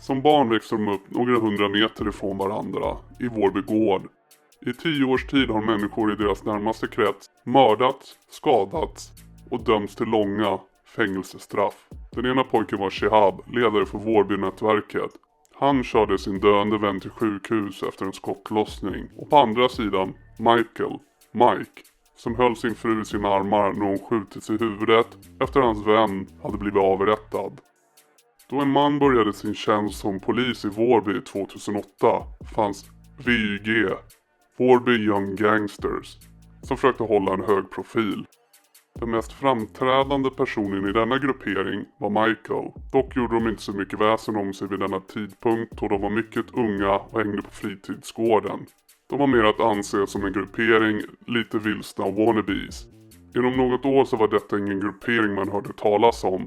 Som barn växte de upp några 100 meter ifrån varandra i Vårby gård. I 10 års tid har människor i deras närmaste krets mördats, skadats och dömts till långa fängelsestraff. Den ena pojken var Shihab, ledare för Vårbynätverket. Han körde sin döende vän till sjukhus efter en skottlossning. Och på andra sidan Mike, som höll sin fru i sina armar när hon skjutits i huvudet efter hans vän hade blivit avrättad. Då en man började sin tjänst som polis i Vårby 2008 fanns VYG, Vårby Young Gangsters, som försökte hålla en hög profil. Den mest framträdande personen i denna gruppering var Michael. Dock gjorde de inte så mycket väsen om sig vid denna tidpunkt då de var mycket unga och hängde på fritidsgården. De var mer att anse som en gruppering lite vilsna wannabes. Inom något år så var detta ingen gruppering man hörde talas om.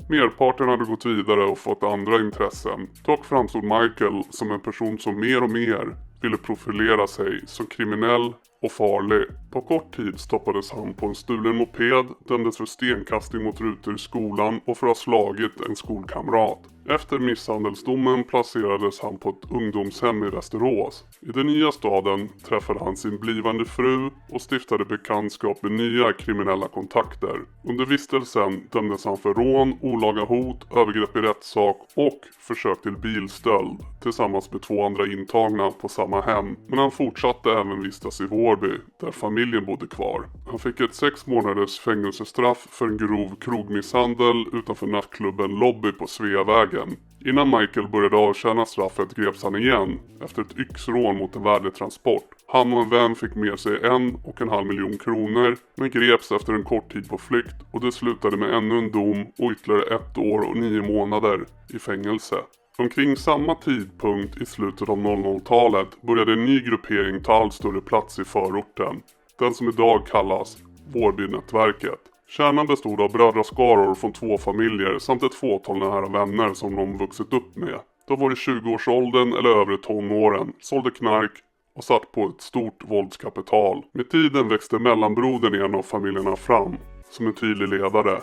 Merparten hade gått vidare och fått andra intressen. Dock framstod Michael som en person som mer och mer ville profilera sig som kriminell och farlig. På kort tid stoppades han på en stulen moped, dömdes för stenkastning mot rutor i skolan och för att ha slagit en skolkamrat. Efter misshandelsdomen placerades han på ett ungdomshem i Västerås. I den nya staden träffade han sin blivande fru och stiftade bekantskap med nya kriminella kontakter. Under vistelsen dömdes han för rån, olaga hot, övergrepp i rättssak och försök till bilstöld tillsammans med 2 andra intagna på samma hem. Men han fortsatte även vistas i Vårby där familjen bodde kvar. Han fick ett 6 månaders fängelsestraff för en grov krogmisshandel utanför nattklubben Lobby på Sveavägen. Innan Michael började avtjäna straffet greps han igen efter ett yxrån mot en värdetransport. Han och en vän fick med sig 1,5 miljon kronor men greps efter en kort tid på flykt och det slutade med ännu en dom och ytterligare 1 år och 9 månader i fängelse. Omkring samma tidpunkt i slutet av 00-talet började en ny gruppering ta allt större plats i förorten. Den som idag kallas Vårbynätverket. Kärnan bestod av brödraskaror från 2 familjer samt ett fåtal nära vänner som de vuxit upp med. De var i 20-årsåldern eller övre tonåren, sålde knark och satt på ett stort våldskapital. Med tiden växte mellanbrodern i en av familjerna fram som en tydlig ledare,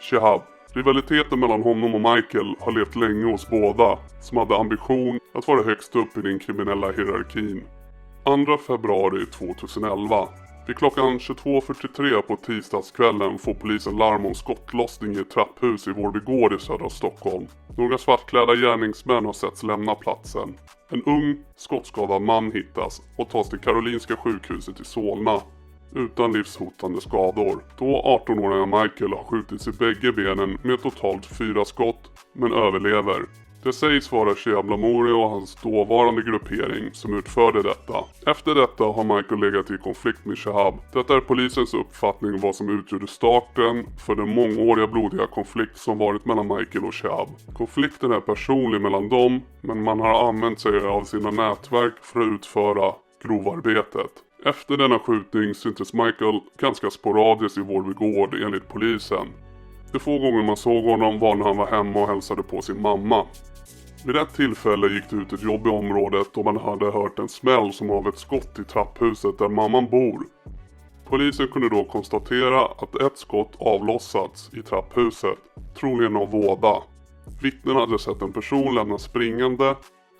Shihab. Rivaliteten mellan honom och Michael har levt länge hos båda, som hade ambition att vara högst upp i den kriminella hierarkin. 2 februari 2011. Vid klockan 22.43 på tisdagskvällen får polisen larm om skottlossning i ett trapphus i Vårby gård i södra Stockholm. Några svartklädda gärningsmän har setts lämna platsen. En ung, skottskadad man hittas och tas till Karolinska sjukhuset i Solna utan livshotande skador. Då 18-åriga Michael har skjutits i bägge benen med totalt 4 skott men överlever. Det sägs vara Shihab Lamouri och hans dåvarande gruppering som utförde detta. Efter detta har Michael legat i konflikt med Shihab. Detta är polisens uppfattning om vad som utgjorde starten för den mångåriga blodiga konflikt som varit mellan Michael och Shihab. Konflikten är personlig mellan dem, men man har använt sig av sina nätverk för att utföra grovarbetet. Efter denna skjutning syntes Michael ganska sporadiskt i Vårby gård enligt polisen. De få gånger man såg honom var när han var hemma och hälsade på sin mamma. Vid ett tillfälle gick det ut ett jobb i området och man hade hört en smäll som av ett skott i trapphuset där mamman bor. Polisen kunde då konstatera att ett skott avlossats i trapphuset, troligen av våda. Vittnen hade sett en person lämna springande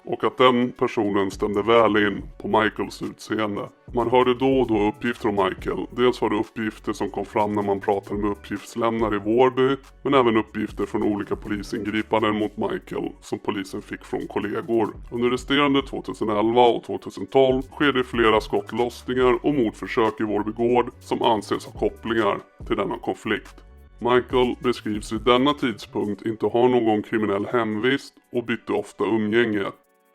och att den personen stämde väl in på Michaels utseende. Man hörde då och då uppgifter om Michael. Dels var det uppgifter som kom fram när man pratade med uppgiftslämnare i Vårby, men även uppgifter från olika polisingripanden mot Michael som polisen fick från kollegor. Under resterande 2011 och 2012 skedde flera skottlossningar och mordförsök i Vårby gård som anses ha kopplingar till denna konflikt. Michael beskrivs vid denna tidpunkt inte ha någon kriminell hemvist och bytte ofta umgänge.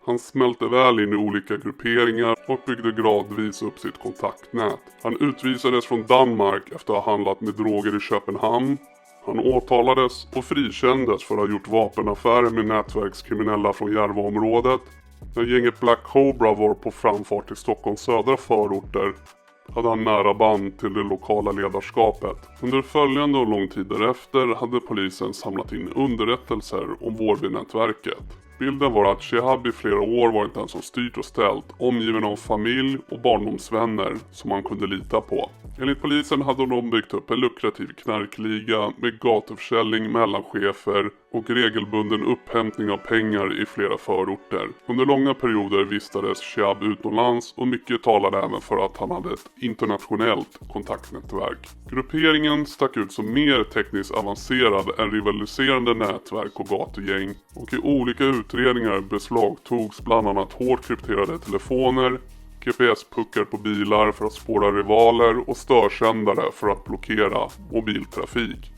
Han smälte väl in i olika grupperingar och byggde gradvis upp sitt kontaktnät. Han utvisades från Danmark efter att ha handlat med droger i Köpenhamn. Han åtalades och frikändes för att ha gjort vapenaffärer med nätverkskriminella från Järvaområdet. När gänget Black Cobra var på framfart till Stockholms södra förorter hade han nära band till det lokala ledarskapet. Under följande och lång tid därefter hade polisen samlat in underrättelser om Vårbynätverket. Bilden var att Shihab i flera år varit den som styrt och ställt, omgiven av familj och barndomsvänner som man kunde lita på. Enligt polisen hade de byggt upp en lukrativ knarkliga med gatuförsäljning, mellanchefer och regelbunden upphämtning av pengar i flera förorter. Under långa perioder vistades Shihab utomlands och mycket talade även för att han hade ett internationellt kontaktnätverk. Grupperingen stack ut som mer tekniskt avancerad än rivaliserande nätverk och gatugäng, och i olika utredningar beslagtogs bland annat hårt krypterade telefoner, GPS-puckar på bilar för att spåra rivaler och störsändare för att blockera mobiltrafik.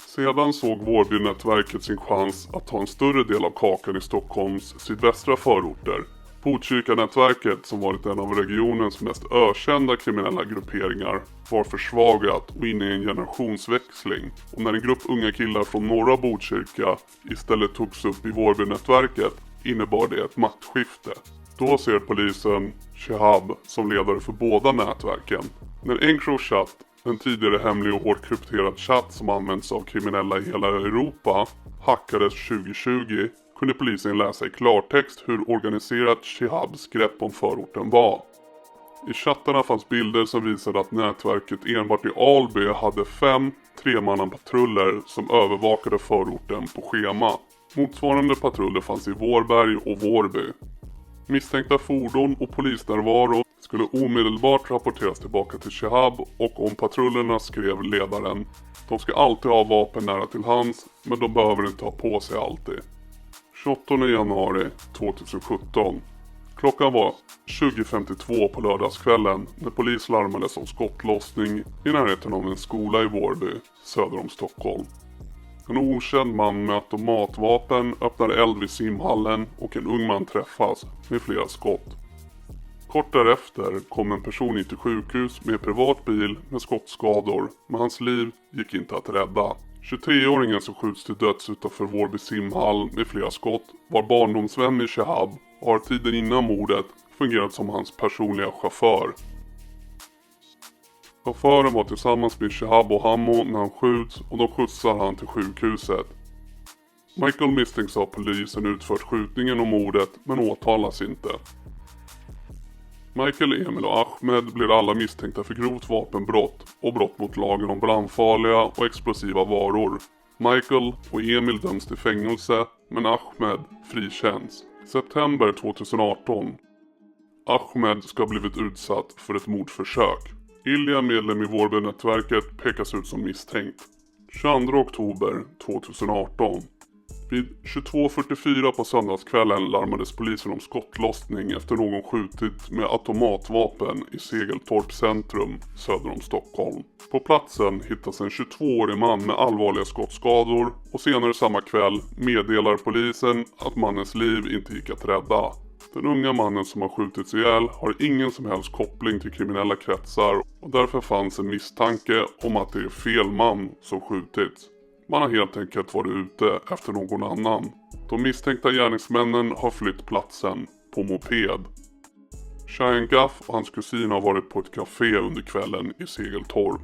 Sedan såg Vårbynätverket sin chans att ta en större del av kakan i Stockholms sydvästra förorter. Botkyrkanätverket, som varit en av regionens mest ökända kriminella grupperingar, var försvagat och inne i en generationsväxling. Och när en grupp unga killar från norra Botkyrka istället togs upp i Vårbynätverket innebar det ett maktskifte. Då ser polisen Shihab som ledare för båda nätverken. När Encrochat, en tidigare hemlig och hårt krypterad chatt som används av kriminella i hela Europa, hackades 2020, kunde polisen läsa i klartext hur organiserat Shihabs grepp om förorten var. I chattarna fanns bilder som visade att nätverket enbart i Alby hade 5 tremannapatruller som övervakade förorten på schema. Motsvarande patruller fanns i Vårberg och Vårby. Misstänkta fordon och polisnärvaro skulle omedelbart rapporteras tillbaka till Shihab, och om patrullerna skrev ledaren: de ska alltid ha vapen nära till hands, men de behöver inte ha på sig alltid. 28 januari 2017. Klockan var 20:52 på lördagskvällen när polis larmades om skottlossning i närheten av en skola i Vårby, söder om Stockholm. En okänd man med automatvapen öppnar eld vid simhallen och en ung man träffas med flera skott. Kort därefter kom en person in till sjukhus med privat bil med skottskador, men hans liv gick inte att rädda. 23-åringen som skjuts till döds utanför Vårby simhall med flera skott var barndomsvän med Shihab och har tiden innan mordet fungerat som hans personliga chaufför. Chauffören var tillsammans med Shihab och Hammo när han skjuts, och de skjutsar han till sjukhuset. Michael misstänks av polisen utfört skjutningen och mordet, men åtalas inte. Michael, Emil och Ahmed blir alla misstänkta för grovt vapenbrott och brott mot lagen om brandfarliga och explosiva varor. Michael och Emil döms till fängelse, men Ahmed frikänns. September 2018. Ahmed ska ha blivit utsatt för ett mordförsök. Ilja, medlem i Vårbynätverket, pekas ut som misstänkt. 22 oktober 2018. Vid 22:44 på söndagskvällen larmades polisen om skottlossning efter någon skjutit med automatvapen i Segeltorp centrum söder om Stockholm. På platsen hittas en 22-årig man med allvarliga skottskador, och senare samma kväll meddelar polisen att mannens liv inte gick att rädda. Den unga mannen som har skjutits ihjäl har ingen som helst koppling till kriminella kretsar, och därför fanns en misstanke om att det är fel man som skjutits. Man har helt enkelt varit ute efter någon annan. De misstänkta gärningsmännen har flytt platsen på moped. Cheyenne Gaff och hans kusin har varit på ett café under kvällen i Segeltorp.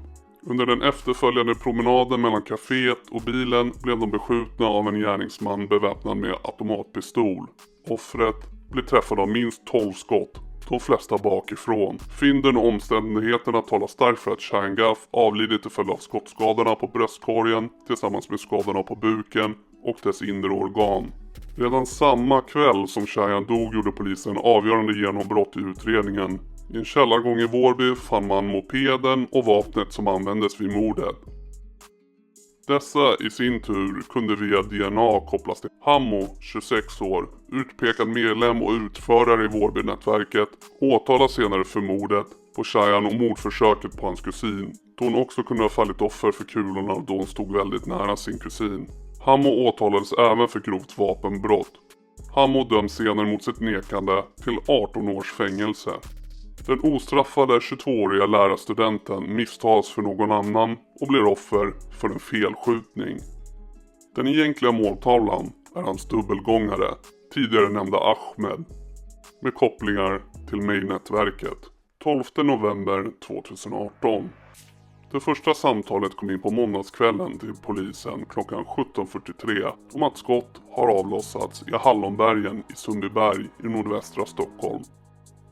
Under den efterföljande promenaden mellan kaféet och bilen blev de beskjutna av en gärningsman beväpnad med automatpistol. Offret blir träffad av minst 12 skott, de flesta bakifrån. Fynden och omständigheterna talar starkt för att Cheyenne Gaff avlidit till följd av skottskadorna på bröstkorgen tillsammans med skadorna på buken och dess inre organ. Redan samma kväll som Cheyenne dog gjorde polisen avgörande genombrott i utredningen. I en källargång i Vårby fann man mopeden och vapnet som användes vid mordet. Dessa i sin tur kunde via DNA kopplas till Hammo, 26 år, utpekad medlem och utförare i Vårbynätverket, åtalas senare för mordet på Cheyenne och mordförsöket på hans kusin, då hon också kunde ha fallit offer för kulorna då hon stod väldigt nära sin kusin. Hammo åtalades även för grovt vapenbrott. Hammo döms senare mot sitt nekande till 18 års fängelse. Den ostraffade 22-åriga lärarstudenten misstas för någon annan och blir offer för en felskjutning. Den egentliga måltavlan är hans dubbelgångare, tidigare nämnda Ahmed, med kopplingar till Main-nätverket. 12 november 2018. Det första samtalet kom in på måndagskvällen till polisen klockan 17:43 om att skott har avlossats i Hallonbergen i Sundbyberg i nordvästra Stockholm.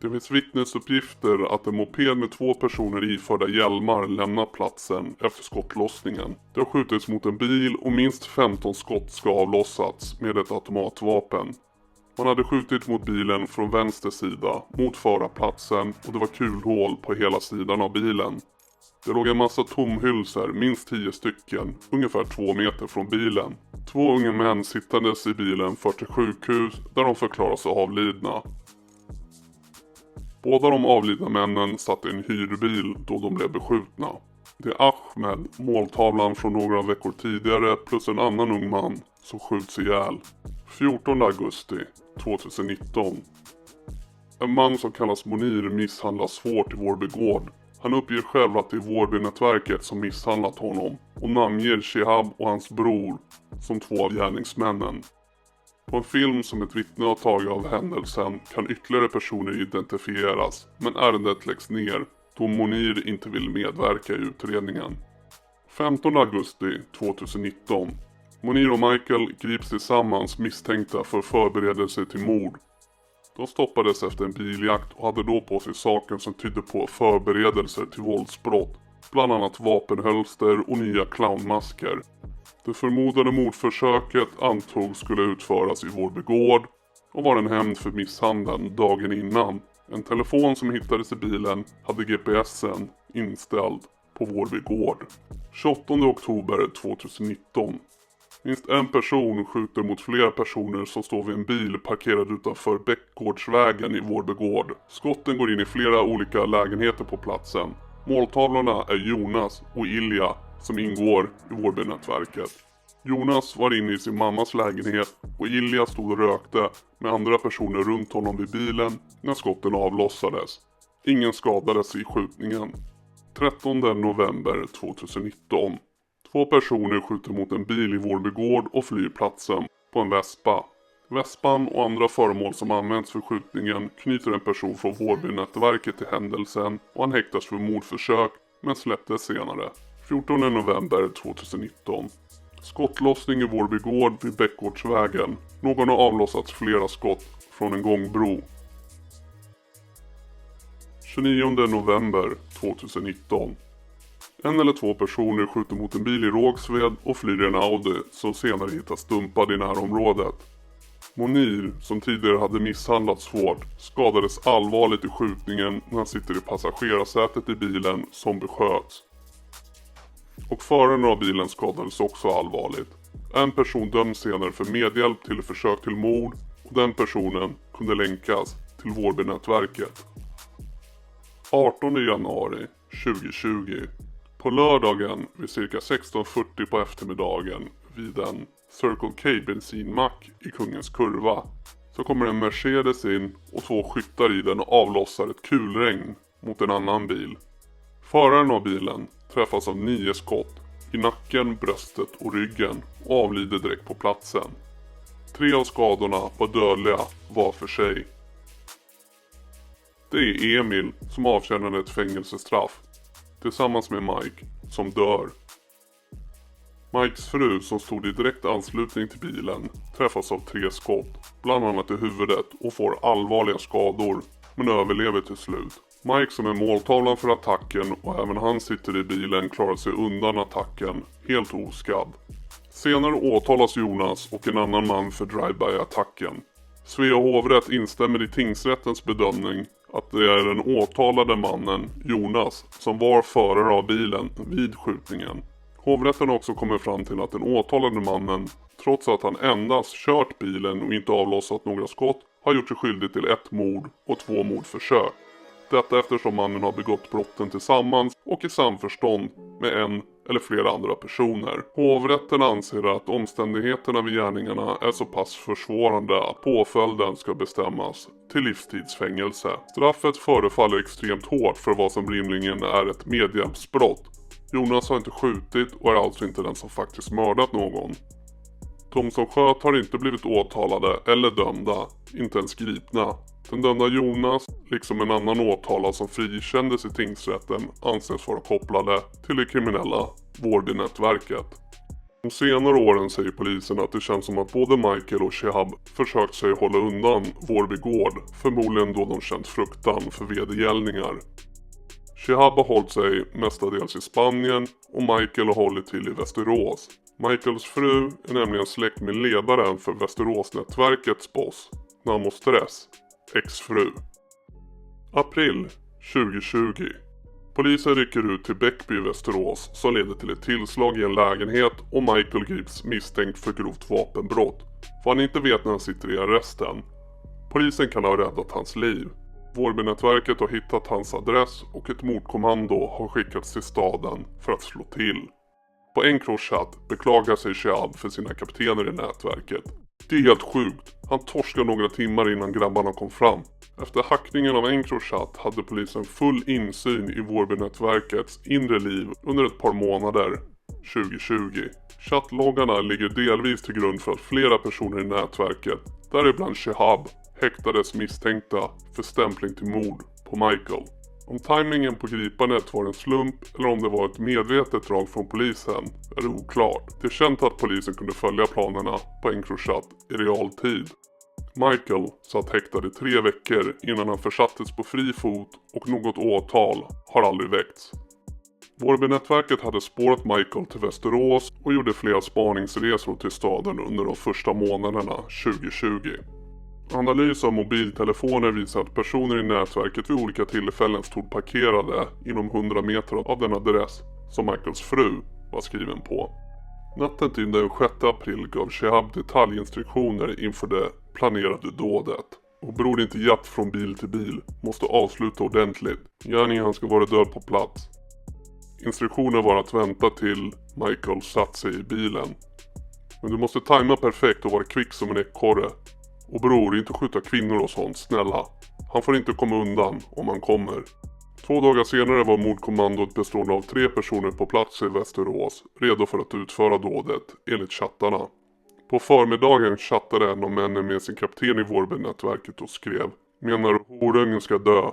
Det finns vittnesuppgifter att en moped med 2 personer iförda hjälmar lämnat platsen efter skottlossningen. Det har skjutits mot en bil och minst 15 skott ska ha avlossats med ett automatvapen. Man hade skjutit mot bilen från vänster sida mot förarplatsen och det var kulhål på hela sidan av bilen. Det låg en massa tomhylsor, minst 10 stycken, ungefär 2 meter från bilen. 2 unga män sittades i bilen för till sjukhus där de förklaras avlidna. Båda de avlidna männen satt i en hyrbil då de blev beskjutna. Det är Ahmed, måltavlan från några veckor tidigare, plus en annan ung man som skjuts ihjäl. 14 augusti 2019. En man som kallas Monir misshandlas svårt i Vårby gård. Han uppger själv att det är Vårbynätverket som misshandlat honom och namnger Shihab och hans bror som 2 av gärningsmännen. På en film som ett vittne har tagit av händelsen kan ytterligare personer identifieras, men ärendet läggs ner då Monir inte vill medverka i utredningen. 15 augusti 2019. Monir och Michael grips tillsammans misstänkta för förberedelse till mord. De stoppades efter en biljakt och hade då på sig saker som tydde på förberedelser till våldsbrott, bland annat vapenhölster och nya clownmasker. Det förmodade mordförsöket antogs skulle utföras i Vårby gård och var en hämnd för misshandeln dagen innan. En telefon som hittades i bilen hade GPSen inställd på Vårby gård. 28 oktober 2019. Minst en person skjuter mot flera personer som står vid en bil parkerad utanför Bäckgårdsvägen i Vårby gård. Skotten går in i flera olika lägenheter på platsen. Måltavlorna är Jonas och Ilja som ingår i Vårbynätverket. Jonas var inne i sin mammas lägenhet och Ilja stod och rökte med andra personer runt honom vid bilen när skotten avlossades. Ingen skadades i skjutningen. 13 november 2019. 2 personer skjuter mot en bil i Vårby gård och flyr platsen på en Vespa. Vespan och andra föremål som används för skjutningen knyter en person från Vårbynätverket till händelsen och han häktas för mordförsök men släpptes senare. 14 november 2019. Skottlossning i Vårby gård vid Bäckgårdsvägen. Någon har avlossat flera skott från en gångbro. 29 november 2019. 1 eller 2 personer skjuter mot en bil i Rågsved och flyr en Audi som senare hittas dumpad i närområdet. Monir, som tidigare hade misshandlats svårt, skadades allvarligt i skjutningen när han sitter i passagerarsätet i bilen som besköts. Och föraren av bilen skadades också allvarligt. En person döms senare för medhjälp till försök till mord och den personen kunde länkas till Vårbynätverket. 18 januari 2020. På lördagen vid cirka 16:40 på eftermiddagen vid en Circle K bensinmack i Kungens Kurva så kommer en Mercedes in och 2 skyttar i den och avlossar ett kulregn mot en annan bil. Föraren av bilen träffas av 9 skott i nacken, bröstet och ryggen och avlider direkt på platsen. 3 av skadorna var dödliga var för sig. Det är Emil som avtjänade ett fängelsestraff tillsammans med Mike som dör. Mikes fru som stod i direkt anslutning till bilen träffas av 3 skott, bland annat i huvudet och får allvarliga skador men överlever till slut. Mike som är måltavlan för attacken och även han sitter i bilen klarar sig undan attacken helt oskadd. Senare åtalas Jonas och en annan man för drive-by-attacken. Svea hovrätt instämmer i tingsrättens bedömning att det är den åtalade mannen, Jonas, som var förare av bilen vid skjutningen. Hovrätten har också kommit fram till att den åtalade mannen, trots att han endast kört bilen och inte avlossat några skott, har gjort sig skyldig till 1 mord och 2 mordförsök. Detta eftersom mannen har begått brotten tillsammans och i samförstånd med en eller flera andra personer. Hovrätten anser att omständigheterna vid gärningarna är så pass försvårande att påföljden ska bestämmas till livstidsfängelse. Straffet förefaller extremt hårt för vad som rimligen är ett medhjälpsbrott. Jonas har inte skjutit och är alltså inte den som faktiskt mördat någon. De som sköt har inte blivit åtalade eller dömda, inte ens gripna. Den dömda Jonas, liksom en annan åtalad som frikändes i tingsrätten, anses vara kopplade till det kriminella Vårbynätverket. De senare åren säger polisen att det känns som att både Michael och Shihab försökt sig hålla undan Vårby gård, förmodligen då de känt fruktan för vedergällningar. Shihab har hållit sig mestadels i Spanien och Michael har hållit till i Västerås. Michaels fru är nämligen släkt med ledaren för Västeråsnätverkets boss, Namo Stress, exfru. April 2020. Polisen rycker ut till Bäckby i Västerås som leder till ett tillslag i en lägenhet och Michael grips misstänkt för grovt vapenbrott. Vad han inte vet när han sitter i arresten. Polisen kan ha räddat hans liv. Vårbynätverket har hittat hans adress och ett mordkommando har skickats till staden för att slå till. På Encrochat beklagar sig Shihab för sina kaptener i nätverket. Det är helt sjukt. Han torskade några timmar innan grabbarna kom fram. Efter hackningen av Encrochat hade polisen full insyn i Vårbynätverkets inre liv under ett par månader 2020. Chattloggarna ligger delvis till grund för att flera personer i nätverket, däribland Shihab, häktades misstänkta för stämpling till mord på Michael. Om timingen på gripandet var en slump eller om det var ett medvetet drag från polisen är det oklart. Det är känt att polisen kunde följa planerna på Encrochat i realtid. Michael satt häktad i 3 veckor innan han försattes på fri fot och något åtal har aldrig väckts. Vårbynätverket hade spårat Michael till Västerås och gjorde flera spaningsresor till staden under de första månaderna 2020. Analys av mobiltelefoner visar att personer i nätverket vid olika tillfällen stod parkerade inom 100 meter av den adress som Michaels fru var skriven på. Natten till den 6 april gav Shihab detaljinstruktioner inför det planerade dådet. Och bror inte jatt från bil till bil, måste avsluta ordentligt. Gärningen ska vara död på plats. Instruktionen var att vänta till Michael satt sig i bilen. Men du måste tajma perfekt och vara kvick som en ekorre. Och bror, inte skjuta kvinnor och sånt, snälla. Han får inte komma undan om han kommer. 2 dagar senare var mordkommandot bestående av 3 personer på plats i Västerås, redo för att utföra dådet, enligt chattarna. På förmiddagen chattade en av männen med sin kapten i Vårbynätverket och skrev: "Menar horungen ska dö?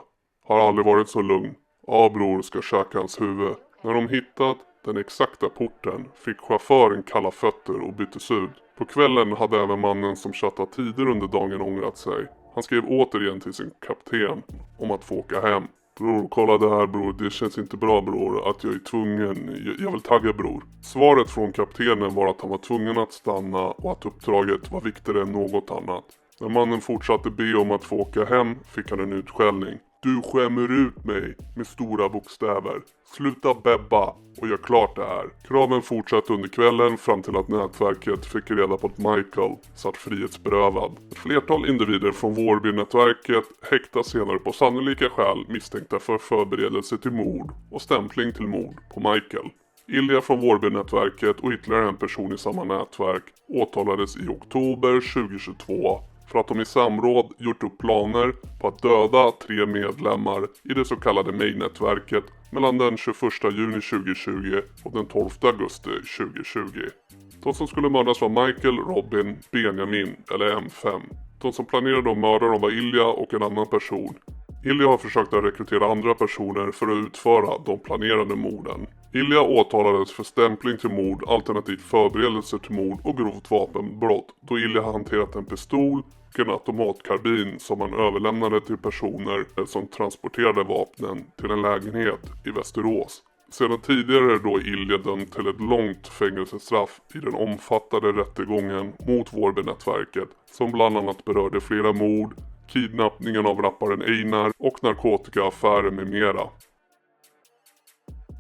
Har aldrig varit så lugn. Ja bror, ska käka hans huvud." När de hittat den exakta porten fick chauffören kalla fötter och byttes ut. På kvällen hade även mannen som chattat tidigare under dagen ångrat sig. Han skrev återigen till sin kapten om att få åka hem. "Bror, kolla det här bror, det känns inte bra bror, att jag är tvungen, jag vill tagga bror." Svaret från kaptenen var att han var tvungen att stanna och att uppdraget var viktigare än något annat. När mannen fortsatte be om att få åka hem fick han en utskällning. "Du skämmer ut mig", med stora bokstäver. "Sluta bebba och gör klart det här." Kraven fortsatte under kvällen fram till att nätverket fick reda på att Michael satt frihetsberövad. Ett flertal individer från Vårbynätverket häktas senare på sannolika skäl misstänkta för förberedelse till mord och stämpling till mord på Michael. Ilja från Vårbynätverket och ytterligare en person i samma nätverk åtalades i oktober 2022 för att de i samråd gjort upp planer på att döda 3 medlemmar i det så kallade May-nätverket mellan den 21 juni 2020 och den 12 augusti 2020. De som skulle mördas var Michael, Robin, Benjamin eller M5. De som planerade att mörda dem var Ilja och en annan person. Ilja har försökt att rekrytera andra personer för att utföra de planerade morden. Ilja åtalades för stämpling till mord, alternativt förberedelser till mord och grovt vapenbrott, då Ilja hanterat en pistol och en automatkarbin som han överlämnade till personer som transporterade vapnen till en lägenhet i Västerås. Sedan tidigare är då Ilja dömd till ett långt fängelsestraff i den omfattande rättegången mot Vårbynätverket som bland annat berörde flera mord, kidnappningen av rapparen Einar och narkotikaaffärer med mera.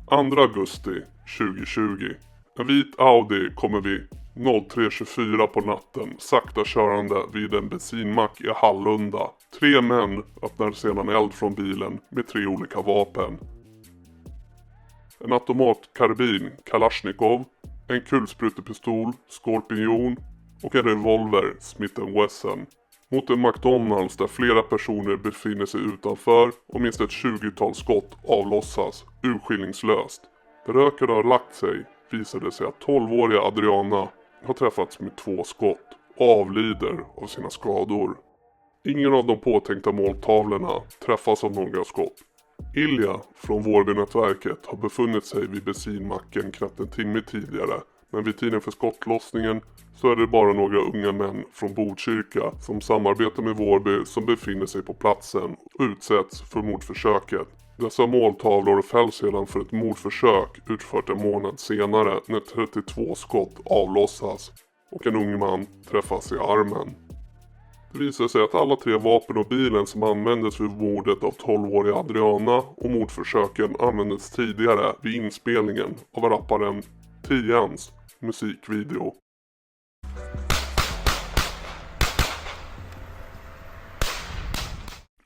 2 augusti 2020. En vit Audi kommer vid 03.24 på natten sakta körande vid en bensinmack i Hallunda. 3 män öppnar sedan eld från bilen med 3 olika vapen. En automatkarbin, Kalashnikov, en kulsprutepistol, Skorpion och en revolver, Smith & Wesson. Mot en McDonalds där flera personer befinner sig utanför och minst ett 20-tal skott avlossas urskillningslöst. Där röken har lagt sig visar det sig att 12-åriga Adriana har träffats med 2 skott och avlider av sina skador. Ingen av de påtänkta måltavlorna träffas av några skott. Ilja från Vårbynätverket har befunnit sig vid bensinmacken knappt en timme tidigare Men vid tiden för skottlossningen så är det bara några unga män från Botkyrka som samarbetar med Vårby som befinner sig på platsen och utsätts för mordförsöket. Dessa måltavlor fälls sedan för ett mordförsök utfört en månad senare när 32 skott avlossas och en ung man träffas i armen. Det visar sig att alla 3 vapen och bilen som användes vid mordet av 12-åriga Adriana och mordförsöken användes tidigare vid inspelningen av rapparen Tians musikvideo.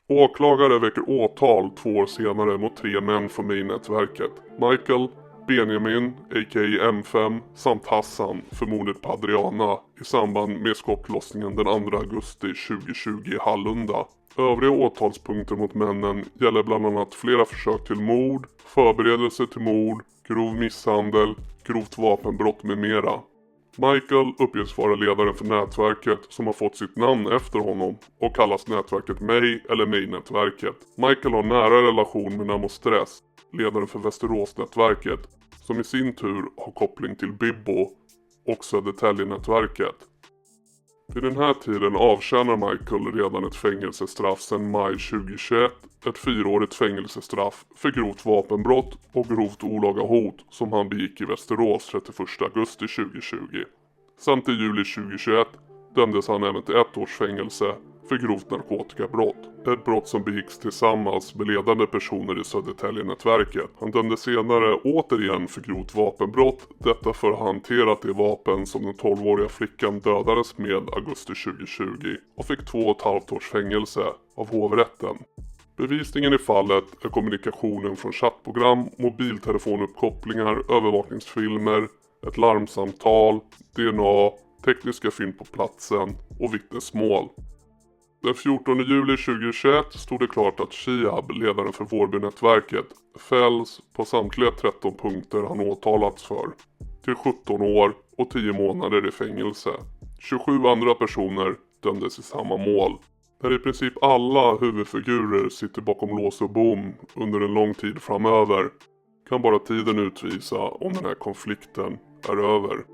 Åklagare väcker åtal 2 år senare mot 3 män från May-nätverket. Michael, Benjamin, a.k.a. M5, samt Hassan för mordet på Adriana i samband med skottlossningen den 2 augusti 2020 i Hallunda. Övriga åtalspunkter mot männen gäller bland annat flera försök till mord, förberedelse till mord, grov misshandel, grovt vapenbrott med mera. Michael uppges vara ledaren för nätverket som har fått sitt namn efter honom och kallas nätverket May eller May-nätverket. Michael har nära relation med Namo Stress, ledaren för Västerås-nätverket, som i sin tur har koppling till Bibbo och Södertälje-nätverket. Vid den här tiden avtjänar Michael redan ett fängelsestraff sedan maj 2021, ett 4-årigt fängelsestraff för grovt vapenbrott och grovt olaga hot som han begick i Västerås 31 augusti 2020. Samt i juli 2021 dömdes han även till 1 års fängelse för grovt narkotikabrott. Ett brott som begicks tillsammans med ledande personer i Södertälje-nätverket. Han dömdes senare återigen för grovt vapenbrott, detta för att ha hanterat det vapen som den 12-åriga flickan dödades med augusti 2020 och fick 2,5 års fängelse av hovrätten. Bevisningen i fallet är kommunikationen från chattprogram, mobiltelefonuppkopplingar, övervakningsfilmer, ett larmsamtal, DNA, tekniska fynd på platsen och vittnesmål. Den 14 juli 2021 stod det klart att Shihab, ledaren för Vårbynätverket, fälls på samtliga 13 punkter han åtalats för, till 17 år och 10 månader i fängelse. 27 andra personer dömdes i samma mål. Där i princip alla huvudfigurer sitter bakom lås och bom under en lång tid framöver kan bara tiden utvisa om den här konflikten är över.